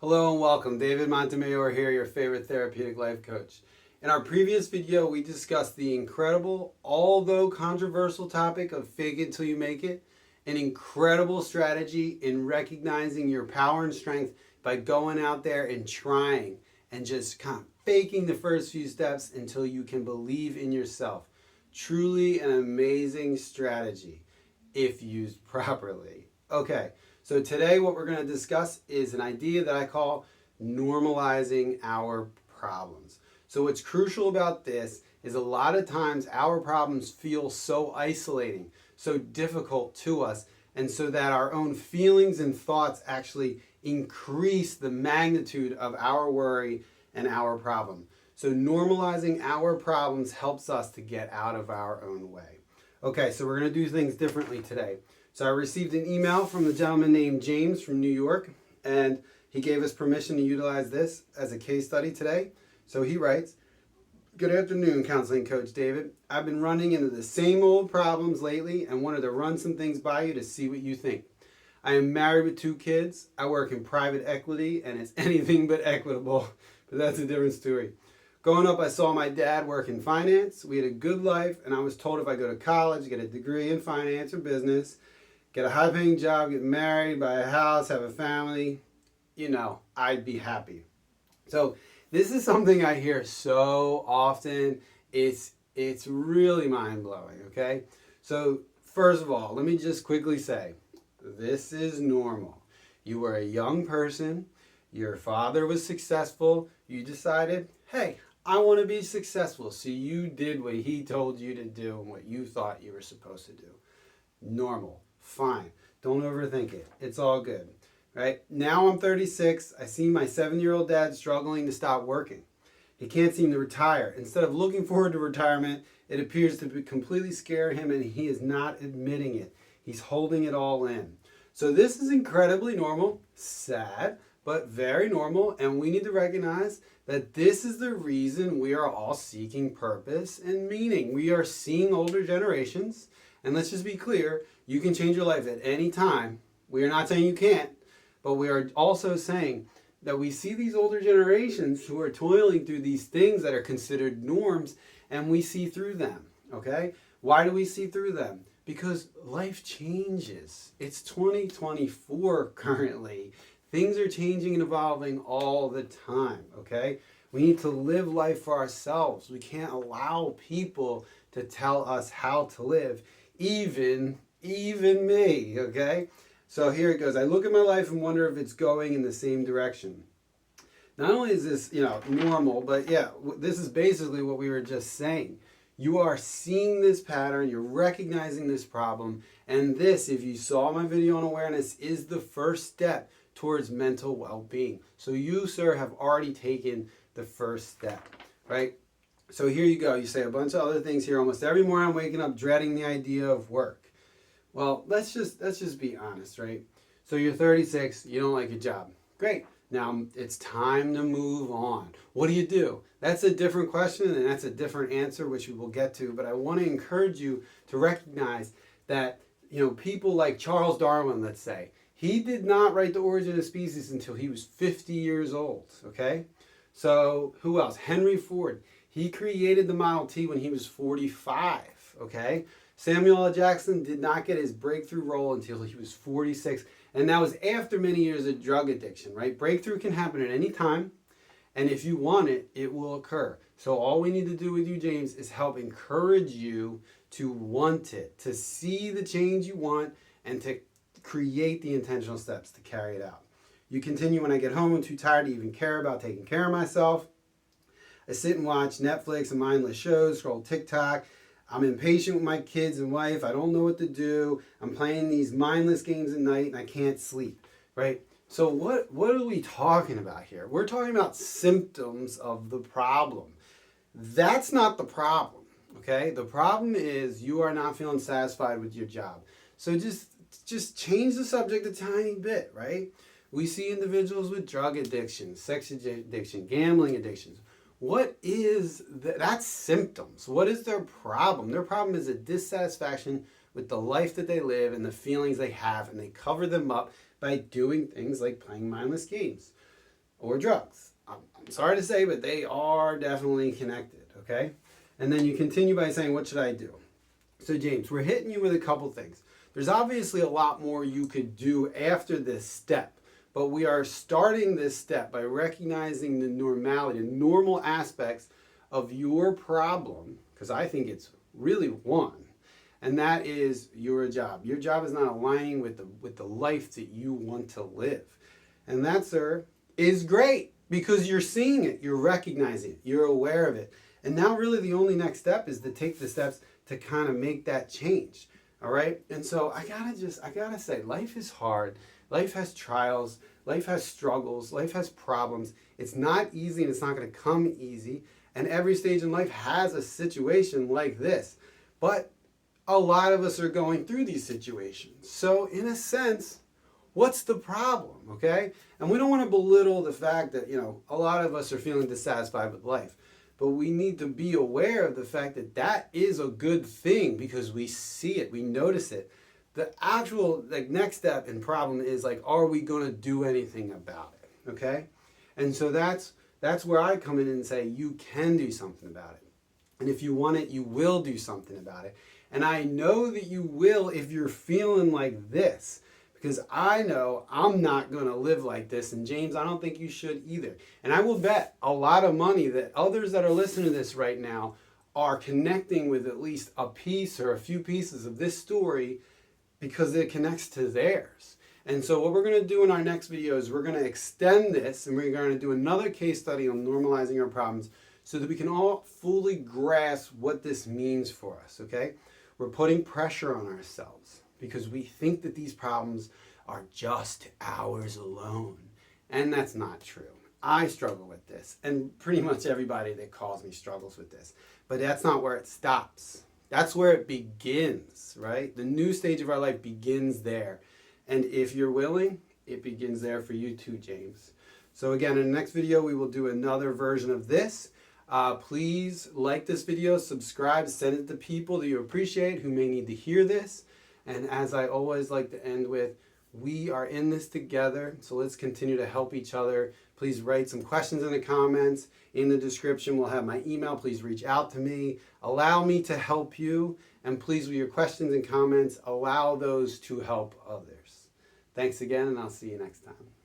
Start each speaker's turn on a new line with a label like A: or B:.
A: Hello and welcome. David Montemayor here, your favorite therapeutic life coach. In our previous video, we discussed the incredible, although controversial topic of fake it till you make it, an incredible strategy in recognizing your power and strength by going out there and trying and just kind of faking the first few steps until you can believe in yourself. Truly an amazing strategy if used properly. Okay. So today what we're going to discuss is an idea that I call normalizing our problems. So what's crucial about this is a lot of times our problems feel so isolating, so difficult to us, and so that our own feelings and thoughts actually increase the magnitude of our worry and our problem. So normalizing our problems helps us to get out of our own way. Okay, so we're going to do things differently today. So I received an email from a gentleman named James from New York, and he gave us permission to utilize this as a case study today. So he writes, "Good afternoon, Counseling Coach David. I've been running into the same old problems lately and wanted to run some things by you to see what you think. I am married with 2 kids. I work in private equity, and it's anything but equitable, but that's a different story. Growing up, I saw my dad work in finance. We had a good life, and I was told if I go to college, get a degree in finance or business, get a high-paying job, get married, buy a house, have a family, I'd be happy." So this is something I hear so often. It's really mind-blowing, okay? So first of all, let me just quickly say, this is normal. You were a young person. Your father was successful. You decided, hey, I want to be successful. So you did what he told you to do and what you thought you were supposed to do. Normal. Fine. Don't overthink it. It's all good. Right? Now I'm 36. I see my 7-year-old dad struggling to stop working. He can't seem to retire. Instead of looking forward to retirement, it appears to completely scare him, and he is not admitting it. He's holding it all in. So this is incredibly normal, sad, but very normal, and we need to recognize that this is the reason we are all seeking purpose and meaning. We are seeing older generations, and let's just be clear, you can change your life at any time. We are not saying you can't, but we are also saying that we see these older generations who are toiling through these things that are considered norms, and we see through them, okay? Why do we see through them? Because life changes. It's 2024 currently. Things are changing and evolving all the time, okay? We need to live life for ourselves. We can't allow people to tell us how to live, even me, okay? So here it goes. I look at my life and wonder if it's going in the same direction. Not only is this, normal, but yeah, this is basically what we were just saying. You are seeing this pattern, you're recognizing this problem, and this, if you saw my video on awareness, is the first step towards mental well-being. So you, sir, have already taken the first step, right? So here you go. You say a bunch of other things here. Almost every morning I'm waking up dreading the idea of work. Well, let's just be honest, right? So you're 36, you don't like your job. Great. Now it's time to move on. What do? That's a different question, and that's a different answer, which we will get to. But I want to encourage you to recognize that, people like Charles Darwin, let's say, he did not write The Origin of Species until he was 50 years old, okay? So who else? Henry Ford. He created the Model T when he was 45, okay? Samuel L. Jackson did not get his breakthrough role until he was 46, and that was after many years of drug addiction, right? Breakthrough can happen at any time, and if you want it, it will occur. So all we need to do with you, James, is help encourage you to want it, to see the change you want, and to create the intentional steps to carry it out. You continue, "When I get home, I'm too tired to even care about taking care of myself. I sit and watch Netflix and mindless shows, scroll TikTok. I'm impatient with my kids and wife. I don't know what to do. I'm playing these mindless games at night and I can't sleep," right? So what are we talking about here? We're talking about symptoms of the problem. That's not the problem, okay? The problem is you are not feeling satisfied with your job. So just change the subject a tiny bit, right? We see individuals with drug addiction, sex addiction, gambling addictions. What is that's symptoms. What is their problem? Their problem is a dissatisfaction with the life that they live and the feelings they have, and they cover them up by doing things like playing mindless games. or drugs. I'm sorry to say, but they are definitely connected, okay? And then you continue by saying, what should I do? So James, we're hitting you with a couple things. There's obviously a lot more you could do after this step, but we are starting this step by recognizing the normality, normal aspects of your problem, because I think it's really one, and that is your job. Your job is not aligning with the life that you want to live. And that, sir, is great because you're seeing it, you're recognizing it, you're aware of it. And now really the only next step is to take the steps to kind of make that change. All right? And so I gotta say, life is hard. Life has trials, life has struggles, life has problems. It's not easy and it's not gonna come easy. And every stage in life has a situation like this. But a lot of us are going through these situations. So in a sense, what's the problem, okay? And we don't want to belittle the fact that, a lot of us are feeling dissatisfied with life. But we need to be aware of the fact that that is a good thing because we see it, we notice it. The actual next step and problem is are we going to do anything about it, okay? And so that's where I come in and say you can do something about it. And if you want it, you will do something about it. And I know that you will if you're feeling like this. Because I know I'm not going to live like this. And James, I don't think you should either. And I will bet a lot of money that others that are listening to this right now are connecting with at least a piece or a few pieces of this story because it connects to theirs. And so what we're going to do in our next video is we're going to extend this and we're going to do another case study on normalizing our problems so that we can all fully grasp what this means for us, okay? We're putting pressure on ourselves because we think that these problems are just ours alone. And that's not true. I struggle with this, and pretty much everybody that calls me struggles with this. But that's not where it stops. That's where it begins, right? The new stage of our life begins there. And if you're willing, it begins there for you too, James. So again, in the next video, we will do another version of this. Please like this video, subscribe, send it to people that you appreciate who may need to hear this. And as I always like to end with, we are in this together, so let's continue to help each other. Please write some questions in the comments. In the description, we'll have my email. Please reach out to me. Allow me to help you. And please, with your questions and comments, allow those to help others. Thanks again, and I'll see you next time.